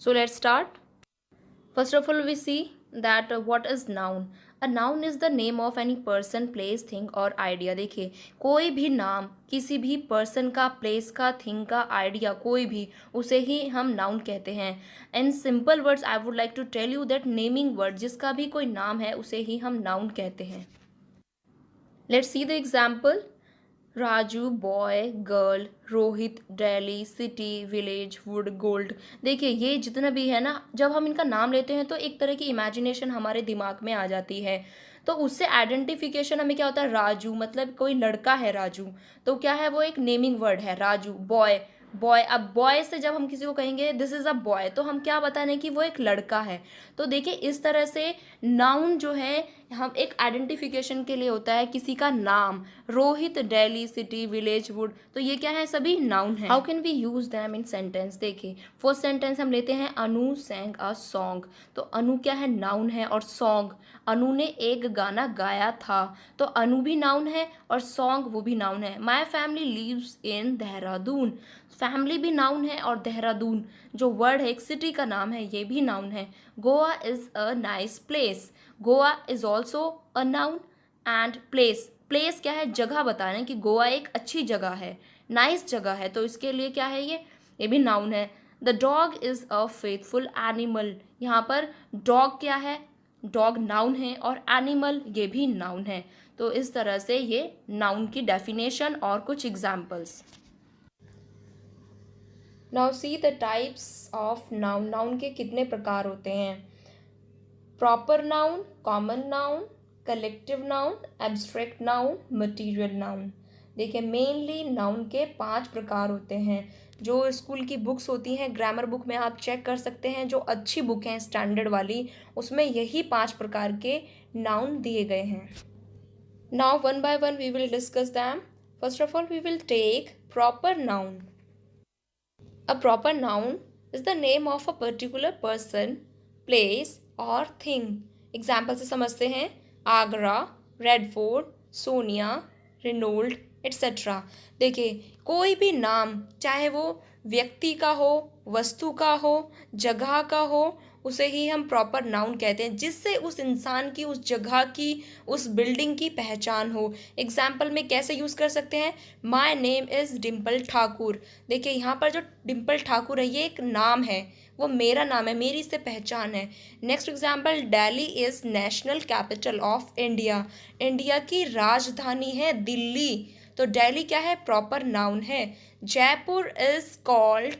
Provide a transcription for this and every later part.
So let's start. First of all, we see that what is noun. A noun is the name of any person, place, thing और idea. देखिए, कोई भी नाम किसी भी person का, place का, thing का, idea कोई भी, उसे ही हम noun कहते हैं. In simple words, I would like to tell you that naming word जिसका भी कोई नाम है उसे ही हम noun कहते हैं. Let's see the example. Raju, boy, girl, Rohit, Delhi, city, village, would, gold. देखिए ये जितना भी है ना, जब हम इनका नाम लेते हैं तो एक तरह की इमेजिनेशन हमारे दिमाग में आ जाती है. तो उससे आइडेंटिफिकेशन हमें क्या होता है, राजू मतलब कोई लड़का है राजू. तो क्या है, वो एक नेमिंग वर्ड है राजू. बॉय, बॉय, अब बॉय से जब हम किसी को कहेंगे दिस इज़ अ बॉय, तो हम क्या बताने कि वो एक लड़का है. तो देखिए इस तरह से नाउन जो है हम एक आइडेंटिफिकेशन के लिए होता है किसी का नाम. Rohit, Delhi, city, village, wood, तो ये क्या है, सभी नाउन है. How can we use them in sentence. देखिए फर्स्ट सेंटेंस हम लेते हैं, अनु सैंग अ सॉन्ग. तो अनु क्या है, नाउन है. और सॉन्ग, अनु ने एक गाना गाया था. तो अनु भी नाउन है और सॉन्ग वो भी नाउन है. My family lives in Dehradun, family भी नाउन है और देहरादून जो वर्ड है एक सिटी का नाम है ये भी नाउन है. Goa is a nice place, Goa is also a noun. And place, place क्या है, जगह बता रहे हैं कि गोवा एक अच्छी जगह है, नाइस जगह है, तो इसके लिए क्या है, ये भी नाउन है. The dog is a faithful animal, यहाँ पर डॉग क्या है, डॉग नाउन है और एनिमल ये भी नाउन है. तो इस तरह से ये नाउन की डेफिनेशन और कुछ examples. Now see the types of noun. Noun के कितने प्रकार होते हैं. Proper noun, common noun, collective noun, abstract noun, material noun. देखिए मेनली नाउन के 5 प्रकार होते हैं. जो स्कूल की बुक्स होती हैं, ग्रामर बुक में आप चेक कर सकते हैं, जो अच्छी बुक हैं स्टैंडर्ड वाली, उसमें यही 5 प्रकार के नाउन दिए गए हैं. Now one by one we will discuss them. First of all we will take proper noun. A proper noun is the name of a particular person, place or thing. Example से समझते हैं, Agra, red fort, Sonia, Reynold etcetera. देखिए कोई भी नाम, चाहे वो व्यक्ति का हो, वस्तु का हो, जगह का हो, उसे ही हम प्रॉपर नाउन कहते हैं, जिससे उस इंसान की, उस जगह की, उस बिल्डिंग की पहचान हो. एग्जाम्पल में कैसे यूज़ कर सकते हैं, my name is Dimple Thakur. देखिए यहाँ पर जो डिम्पल ठाकुर है ये एक नाम है, वो मेरा नाम है, मेरी इससे पहचान है. Next example, Delhi is national capital of India. India की राजधानी है दिल्ली, तो दिल्ली क्या है, प्रॉपर नाउन है. Jaipur is called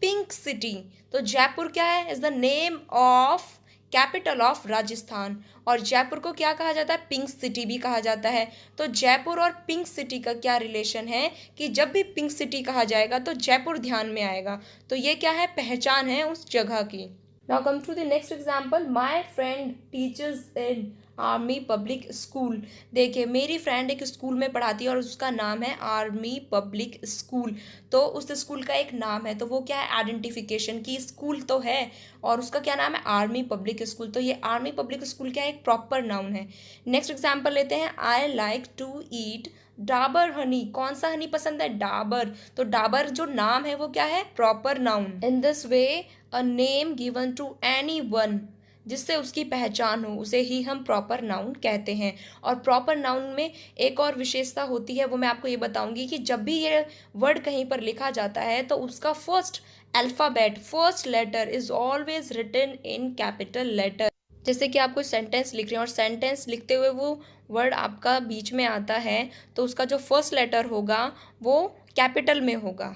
pink city. तो जयपुर क्या है, is the name of capital of Rajasthan, और जयपुर को क्या कहा जाता है, पिंक सिटी भी कहा जाता है. तो जयपुर और पिंक सिटी का क्या रिलेशन है कि जब भी पिंक सिटी कहा जाएगा तो जयपुर ध्यान में आएगा. तो ये क्या है, पहचान है उस जगह की. Now come to the next example, my friend teachers in army public school. देखिए मेरी फ्रेंड एक स्कूल में पढ़ाती है और उसका नाम है आर्मी पब्लिक स्कूल. तो उस स्कूल का एक नाम है, तो वो क्या है, आइडेंटिफिकेशन की स्कूल तो है और उसका क्या नाम है, आर्मी पब्लिक स्कूल. तो ये आर्मी पब्लिक स्कूल क्या है, एक प्रॉपर नाउन है. नेक्स्ट एग्जाम्पल लेते हैं, I like to eat Dabur honey. कौन सा हनी पसंद है, डाबर. तो डाबर जो नाम है वो क्या है, proper noun. In this way a name given to anyone, जिससे उसकी पहचान हो, उसे ही हम प्रॉपर नाउन कहते हैं. और प्रॉपर नाउन में एक और विशेषता होती है, वो मैं आपको ये बताऊंगी कि जब भी ये वर्ड कहीं पर लिखा जाता है तो उसका first alphabet, first letter is always written in capital letter. जैसे कि आप कोई सेंटेंस लिख रहे हैं और सेंटेंस लिखते हुए वो वर्ड आपका बीच में आता है, तो उसका जो फर्स्ट लेटर होगा वो कैपिटल में होगा.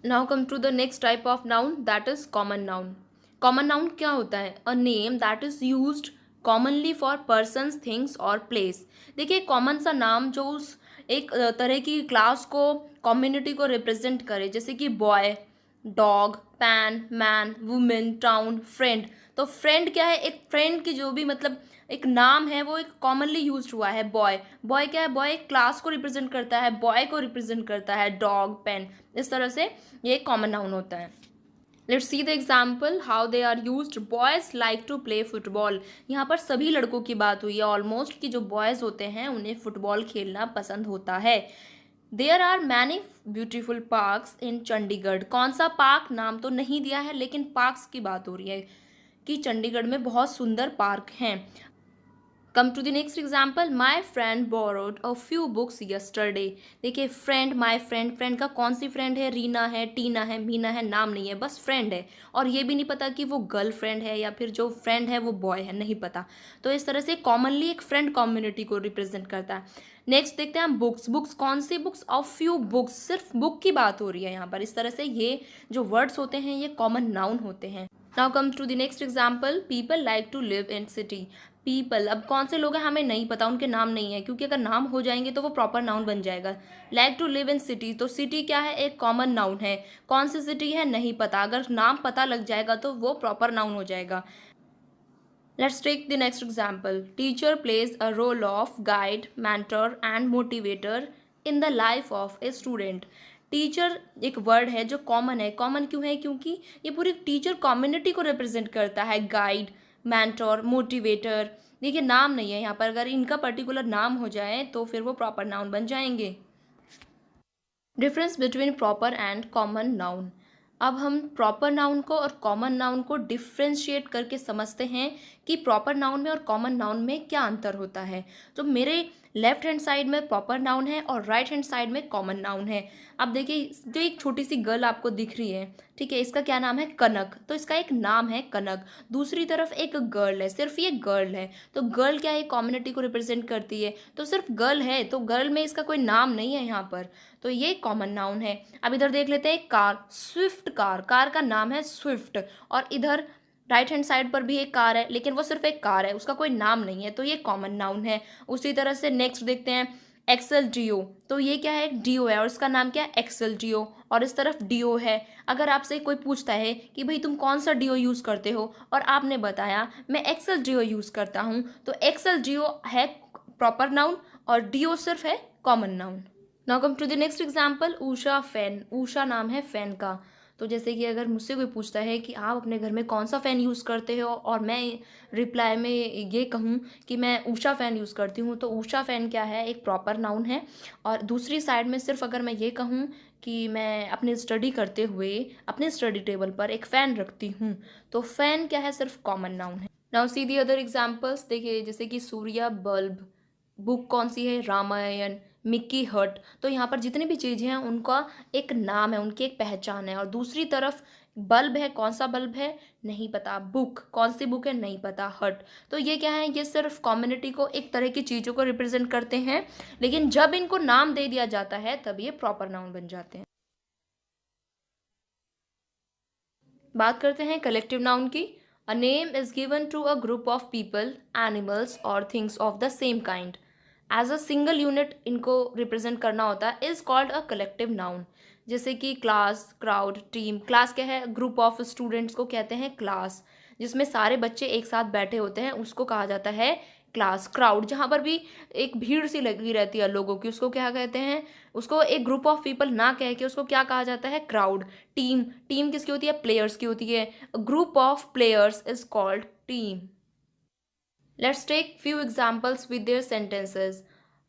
Now come to the next type of noun, that is common noun. Common noun क्या होता है, a name that is used commonly for persons, things और प्लेस. देखिए कॉमन सा नाम जो उस एक तरह की क्लास को, कम्युनिटी को रिप्रेजेंट करे, जैसे कि boy, dog, pan, man, women, town, friend. तो फ्रेंड क्या है, एक फ्रेंड की जो भी मतलब एक नाम है वो एक कॉमनली यूज्ड हुआ है. बॉय, बॉय क्या है, बॉय एक क्लास को रिप्रेजेंट करता है, बॉय को रिप्रेजेंट करता है. डॉग, पेन, इस तरह से ये कॉमन नाउन होता है. Let's see the example how they are used. Boys like to play football. यहाँ पर सभी लड़कों की बात हुई है ऑलमोस्ट, कि जो बॉयज़ होते हैं उन्हें फुटबॉल खेलना पसंद होता है. There are many beautiful parks in Chandigarh. कौन सा पार्क, नाम तो नहीं दिया है लेकिन पार्क्स की बात हो रही है कि चंडीगढ़ में बहुत सुंदर पार्क हैं। Come to the next example, my friend borrowed a few books yesterday. देखिए फ्रेंड, माई फ्रेंड, फ्रेंड का कौन सी फ्रेंड है, रीना है, टीना है, मीना है, नाम नहीं है, बस फ्रेंड है। और ये भी नहीं पता कि वो गर्ल फ्रेंड है या फिर जो फ्रेंड है वो बॉय है, नहीं पता। तो इस तरह से कॉमनली एक फ्रेंड कम्युनिटी को रिप्रेजेंट करता है। नेक्स्ट देखते हैं हम बुक्स। बुक्स कौन सी बुक्स, ऑफ फ्यू बुक्स, सिर्फ बुक की बात हो रही है यहाँ पर। इस तरह से ये जो वर्ड्स होते हैं ये कॉमन नाउन होते हैं। Now come to the next example, people like to live in city. People, अब कौन से लोग हैं हमें नहीं पता, उनके नाम नहीं है, क्योंकि अगर नाम हो जाएंगे तो वो प्रॉपर नाउन बन जाएगा। Like to live in city, तो सिटी क्या है, एक कॉमन नाउन है। कौन सी सिटी है नहीं पता, अगर नाम पता लग जाएगा तो वो प्रॉपर नाउन हो जाएगा। Let's take the next example, teacher plays a role of guide, mentor and motivator in the life of a student. Teacher एक वर्ड है जो कॉमन है। कॉमन क्यों है, क्योंकि ये पूरी टीचर कम्युनिटी को रिप्रेजेंट करता है। गाइड, मेंटर, मोटिवेटर, देखिए नाम नहीं है यहाँ पर, अगर इनका पर्टिकुलर नाम हो जाए तो फिर वो प्रॉपर नाउन बन जाएंगे। Difference between proper and common noun. अब हम प्रॉपर नाउन को और कॉमन नाउन को डिफ्रेंशिएट करके समझते हैं कि प्रॉपर नाउन में और कॉमन नाउन में क्या अंतर होता है। तो मेरे लेफ्ट हैंड साइड में प्रॉपर नाउन है और राइट हैंड साइड में कॉमन नाउन है। अब देखिए जो एक छोटी सी गर्ल आपको दिख रही है, ठीक है, इसका क्या नाम है, कनक, तो इसका एक नाम है कनक। दूसरी तरफ एक गर्ल है, सिर्फ ये गर्ल है, तो गर्ल क्या है, कम्युनिटी को रिप्रेजेंट करती है, तो सिर्फ गर्ल है, तो गर्ल में इसका कोई नाम नहीं है यहाँ पर, तो ये कॉमन नाउन है। अब इधर देख लेते हैं कार, स्विफ्ट कार, कार का नाम है स्विफ्ट। और इधर राइट हैंड साइड पर भी एक कार है, लेकिन वो सिर्फ एक कार है, उसका कोई नाम नहीं है, तो ये कॉमन नाउन है। उसी तरह से नेक्स्ट देखते हैं एक्सेल डिओ, तो ये क्या है, डिओ है और इसका नाम क्या है, एक्सेल डिओ। और इस तरफ डिओ है। अगर आपसे कोई पूछता है कि भाई तुम कौन सा डिओ यूज़ करते हो और आपने बताया मैं एक्सेल डिओ यूज़ करता हूँ, तो एक्सेल डिओ है प्रॉपर नाउन और डिओ सिर्फ है common noun. Now come to the next example, Usha fan. Usha नाम है फैन का। तो जैसे कि अगर मुझसे कोई पूछता है कि आप अपने घर में कौन सा फ़ैन यूज़ करते हो और मैं रिप्लाई में ये कहूँ कि मैं उषा फ़ैन यूज़ करती हूँ, तो उषा फ़ैन क्या है, एक प्रॉपर नाउन है। और दूसरी साइड में सिर्फ अगर मैं ये कहूँ कि मैं अपनी स्टडी करते हुए अपने स्टडी टेबल पर एक फ़ैन रखती हूँ, तो फ़ैन क्या है, सिर्फ कॉमन नाउन है। Now see the other examples, देखिए जैसे कि सूर्या बल्ब, बुक कौन सी है, रामायण, मिक्की हट। तो यहाँ पर जितनी भी चीज़ें हैं उनका एक नाम है, उनकी एक पहचान है। और दूसरी तरफ बल्ब है, कौन सा बल्ब है नहीं पता, बुक कौन सी बुक है नहीं पता, हट। तो ये क्या है, ये सिर्फ कम्युनिटी को, एक तरह की चीज़ों को रिप्रेजेंट करते हैं, लेकिन जब इनको नाम दे दिया जाता है तब ये प्रॉपर नाउन बन जाते हैं। बात करते हैं कलेक्टिव नाउन की। A name is given to a group of people, animals और things of the same kind as a single unit, इनको रिप्रेजेंट करना होता है, is called a collective noun. जैसे कि क्लास, क्राउड, टीम। क्लास क्या है, ग्रुप ऑफ स्टूडेंट्स को कहते हैं क्लास, जिसमें सारे बच्चे एक साथ बैठे होते हैं उसको कहा जाता है क्लास। क्राउड, जहाँ पर भी एक भीड़ सी लगी रहती है लोगों की, उसको क्या कहते हैं, उसको एक ग्रुप ऑफ पीपल ना कह के उसको क्या कहा जाता है, क्राउड। टीम, टीम किसकी होती है, प्लेयर्स की होती है। Group of players is called team. Let's take few examples with their sentences.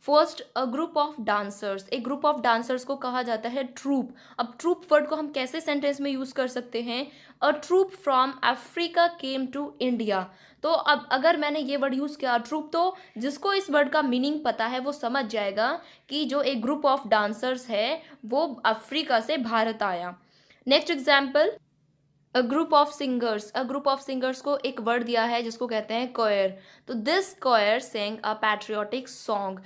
First, a group of dancers. एक ग्रुप ऑफ डांसर्स को कहा जाता है ट्रूप। अब ट्रूप वर्ड को हम कैसे सेंटेंस में यूज कर सकते हैं, a troop from Africa came to India. तो अब अगर मैंने ये वर्ड यूज किया ट्रूप, तो जिसको इस वर्ड का मीनिंग पता है वो समझ जाएगा कि जो एक ग्रुप ऑफ डांसर्स है वो अफ्रीका से भारत आया। Next example, a group of singers. A group of singers को एक वर्ड दिया है जिसको कहते हैं कोयर, तो this choir sang a patriotic song.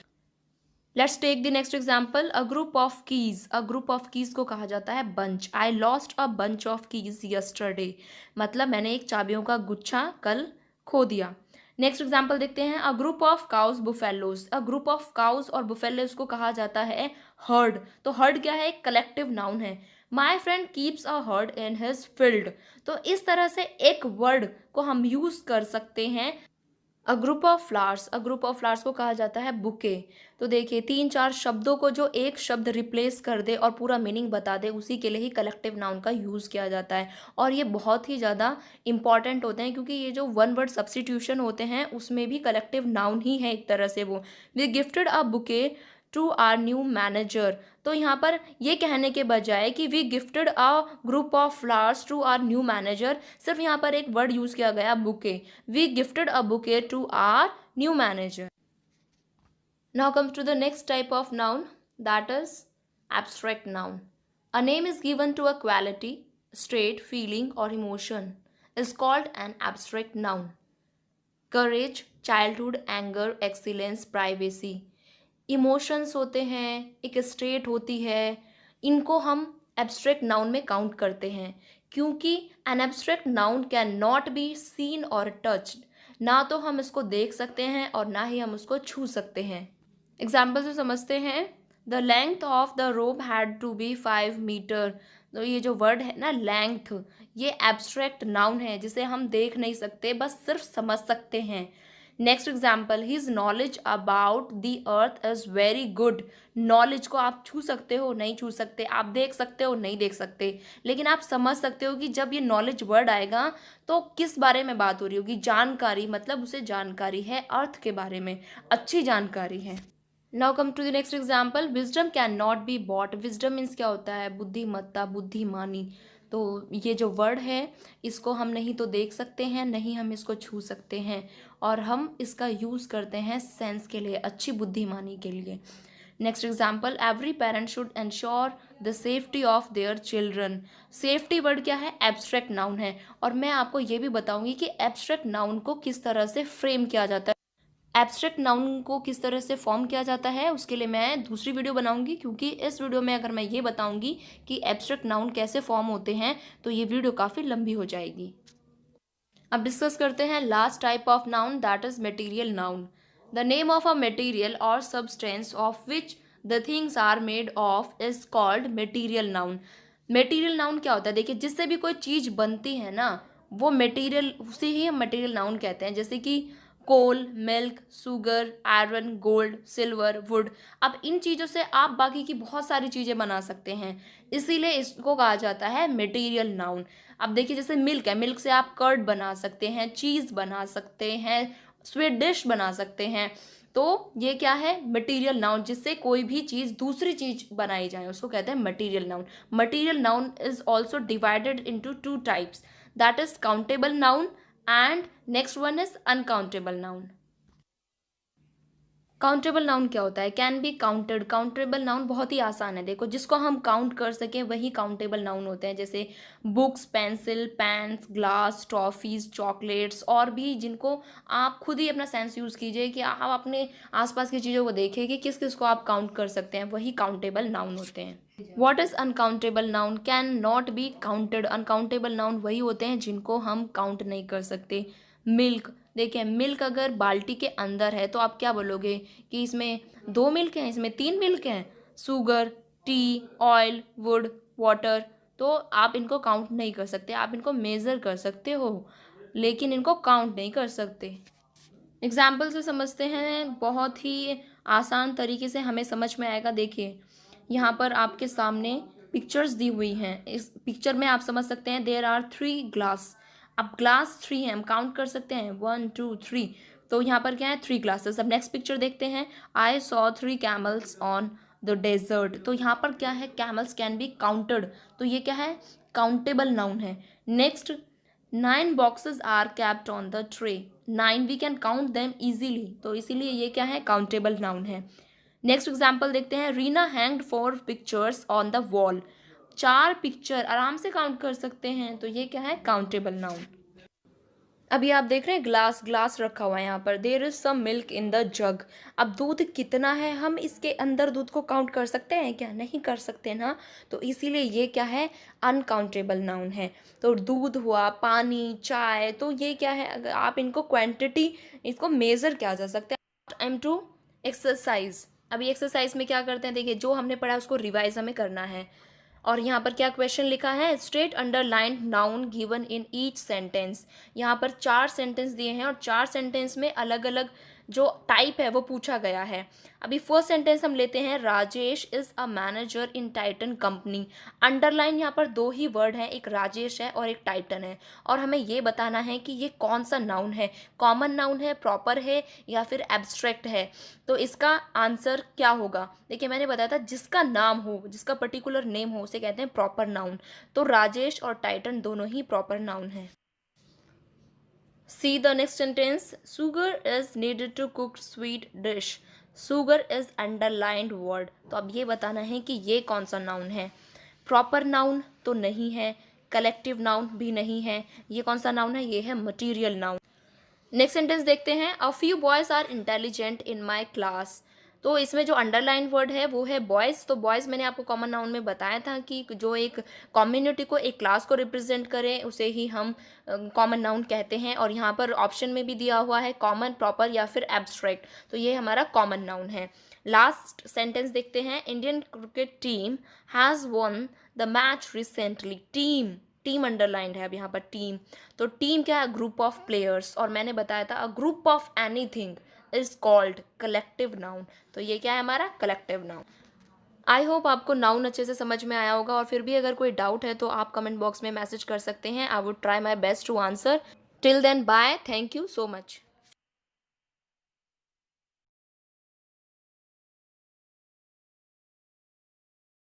Let's take the next example, a group of keys. A group of keys को कहा जाता है bunch. I lost a bunch of keys yesterday, मतलब मैंने एक चाबियों का गुच्छा कल खो दिया। नेक्स्ट एग्जाम्पल देखते हैं, अ group of cows buffaloes. A group of cows और बुफेलोज को कहा जाता है हर्ड। तो हर्ड क्या है, एक कलेक्टिव नाउन है। My friend keeps a heard in his field. तो इस तरह से एक वर्ड को हम यूज कर सकते हैं। अ group of flowers. A group of flowers को कहा जाता है बुके। तो देखिए तीन चार शब्दों को जो एक शब्द रिप्लेस कर दे और पूरा मीनिंग बता दे, उसी के लिए ही कलेक्टिव नाउन का यूज़ किया जाता है। और ये बहुत ही ज़्यादा इंपॉर्टेंट होते हैं, क्योंकि ये जो वन वर्ड सब्सटीट्यूशन होते हैं उसमें भी कलेक्टिव नाउन ही है एक तरह से वो। We gifted a bouquet to our new manager. तो यहाँ पर ये कहने के बजाय कि we gifted a group of flowers to our new manager, सिर्फ यहाँ पर एक वर्ड यूज़ किया गया bouquet, we gifted a bouquet to our new manager. Now comes to the next type of noun, that is abstract noun. A name is given to a quality, state, feeling or emotion is called an abstract noun. Courage, childhood, anger, excellence, privacy. Emotions होते हैं, एक state होती है, इनको हम abstract noun में count करते हैं क्योंकि an abstract noun can not be seen और टच्ड. ना तो हम इसको देख सकते हैं और ना ही हम उसको छू सकते हैं. एग्जाम्पल से समझते हैं. The length of the rope had to be 5 metre. तो ये जो वर्ड है ना लेंथ, ये एब्स्ट्रैक्ट नाउन है जिसे हम देख नहीं सकते, बस सिर्फ समझ सकते हैं. Next example, his knowledge about the earth is very good. Knowledge को आप छू सकते हो, नहीं छू सकते, आप देख सकते हो, नहीं देख सकते, लेकिन आप समझ सकते हो कि जब ये नॉलेज वर्ड आएगा तो किस बारे में बात हो रही होगी. जानकारी, मतलब उसे जानकारी है अर्थ के बारे में, अच्छी जानकारी है. Now come to the next example, wisdom can not be bought. Wisdom means क्या होता है, बुद्धिमत्ता, बुद्धिमानी. तो ये जो वर्ड है इसको हम नहीं तो देख सकते हैं, नहीं हम इसको छू सकते हैं, और हम इसका यूज़ करते हैं सेंस के लिए, अच्छी बुद्धिमानी के लिए. Next example, every parent should ensure the safety of their children. Safety word क्या है, एब्स्ट्रैक्ट नाउन है, और मैं आपको ये भी बताऊंगी कि एब्स्ट्रैक्ट नाउन को किस तरह से फ्रेम किया जाता है, एब्स्ट्रैक्ट नाउन को किस तरह से फॉर्म किया जाता है. उसके लिए मैं दूसरी वीडियो बनाऊंगी, क्योंकि इस वीडियो में अगर मैं ये बताऊंगी कि एब्स्ट्रैक्ट नाउन कैसे फॉर्म होते हैं तो ये वीडियो काफ़ी लंबी हो जाएगी. अब डिस्कस करते हैं last type of noun, that is material noun. The name of a material और substance of which the things are made of is called material noun. Material noun क्या होता है, देखिए जिससे भी कोई चीज़ बनती है ना वो मटेरियल, उसे ही हम मटेरियल नाउन कहते हैं. जैसे कि coal, milk, sugar, iron, gold, silver, wood. अब इन चीज़ों से आप बाकी की बहुत सारी चीज़ें बना सकते हैं, इसीलिए इसको कहा जाता है मटेरियल नाउन. अब देखिए जैसे मिल्क है, मिल्क से आप कर्ड बना सकते हैं, चीज़ बना सकते हैं, स्वीट डिश बना सकते हैं. तो ये क्या है, मटेरियल नाउन, जिससे कोई भी चीज़ दूसरी चीज़ बनाई जाए उसको कहते हैं material noun. Material noun is also divided into 2 types, that is countable noun and next one is uncountable noun. Countable noun क्या होता है, can be counted. Countable noun बहुत ही आसान है, देखो जिसको हम काउंट कर सकें वही काउंटेबल नाउन होते हैं. जैसे books, pencil, pens, glass, toffees, chocolates, और भी जिनको आप खुद ही अपना सेंस यूज़ कीजिए कि आप अपने आसपास की चीज़ों को देखिए कि किस किस को आप काउंट कर सकते हैं, वही काउंटेबल नाउन होते हैं. What is uncountable noun, can not be counted. Uncountable noun वही होते हैं जिनको हम काउंट नहीं कर सकते. मिल्क, देखिए मिल्क अगर बाल्टी के अंदर है तो आप क्या बोलोगे कि इसमें 2 मिल्क हैं, इसमें 3 मिल्क हैं. Sugar, T, oil, would, water, तो आप इनको काउंट नहीं कर सकते, आप इनको मेज़र कर सकते हो लेकिन इनको काउंट नहीं कर सकते. एग्जाम्पल से समझते हैं, बहुत ही आसान तरीके से हमें समझ में आएगा. देखिए यहाँ पर आपके सामने पिक्चर्स दी हुई हैं, इस पिक्चर में आप समझ सकते हैं देयर आर 3 ग्लास. अब ग्लास 3 हैं, हम काउंट कर सकते हैं 1 2 3, तो यहाँ पर क्या है 3 ग्लासेस. अब नेक्स्ट पिक्चर देखते हैं, I saw 3 camels on the desert. तो यहाँ पर क्या है, कैमल्स कैन बी काउंटेड, तो ये क्या है, काउंटेबल नाउन है. Next, 9 boxes are kept on the tray. 9 we can count them easily, तो इसीलिए ये क्या है, काउंटेबल नाउन है. नेक्स्ट एग्जाम्पल देखते हैं, Reena hanged 4 pictures on the wall. 4 picture आराम से काउंट कर सकते हैं, तो ये क्या है, काउंटेबल नाउन. अभी आप देख रहे हैं ग्लास, ग्लास रखा हुआ है यहाँ पर, there is some milk in the jug. अब दूध कितना है, हम इसके अंदर दूध को काउंट कर सकते हैं क्या, नहीं कर सकते ना, तो इसीलिए ये क्या है, अनकाउंटेबल नाउन है. तो दूध हुआ, पानी, चाय, तो ये क्या है, अगर आप इनको क्वांटिटी, इसको मेज़र किया जा सकता है. Time to exercise. अभी एक्सरसाइज में क्या करते हैं, देखिए जो हमने पढ़ा उसको रिवाइज हमें करना है. और यहाँ पर क्या क्वेश्चन लिखा है, straight underline noun given in each sentence. यहाँ पर 4 सेंटेंस दिए हैं और 4 सेंटेंस में अलग अलग जो टाइप है वो पूछा गया है। अभी फर्स्ट सेंटेंस हम लेते हैं, Rajesh is a manager in Titan company. Underline यहाँ पर दो ही वर्ड हैं, एक राजेश है और एक टाइटन है, और हमें ये बताना है कि ये कौन सा नाउन है, कॉमन नाउन है, प्रॉपर है या फिर एब्स्ट्रैक्ट है। तो इसका आंसर क्या होगा? देखिए मैंने बताया था जिसका नाम हो, जिसका पर्टिकुलर नेम हो, उसे कहते हैं प्रॉपर नाउन। तो राजेश और टाइटन दोनों ही प्रॉपर नाउन है। See the next sentence. Sugar is needed to cook sweet dish. Sugar is underlined word. तो अब ये बताना है कि ये कौन सा नाउन है। प्रॉपर नाउन तो नहीं है, कलेक्टिव नाउन भी नहीं है, ये कौन सा नाउन है? ये है मटीरियल नाउन। नेक्स्ट सेंटेंस देखते हैं, a few boys are intelligent in my class. तो इसमें जो अंडरलाइन वर्ड है वो है बॉयज़। तो बॉयज़ मैंने आपको कॉमन नाउन में बताया था कि जो एक कम्युनिटी को, एक क्लास को रिप्रेजेंट करें, उसे ही हम कॉमन नाउन कहते हैं। और यहाँ पर ऑप्शन में भी दिया हुआ है कॉमन, प्रॉपर या फिर एब्स्ट्रैक्ट, तो ये हमारा कॉमन नाउन है। लास्ट सेंटेंस देखते हैं, Indian cricket team has one the match recently. Team, team underlined है अब यहाँ पर, टीम। तो टीम क्या है? Group of players. और मैंने बताया था अ group of anything is called collective noun. तो ये क्या है हमारा? Collective noun. आई होप आपको नाउन अच्छे से समझ में आया होगा, और फिर भी अगर कोई डाउट है तो आप कमेंट बॉक्स में मैसेज कर सकते हैं। I would try my best to answer. Till then bye, thank you so much.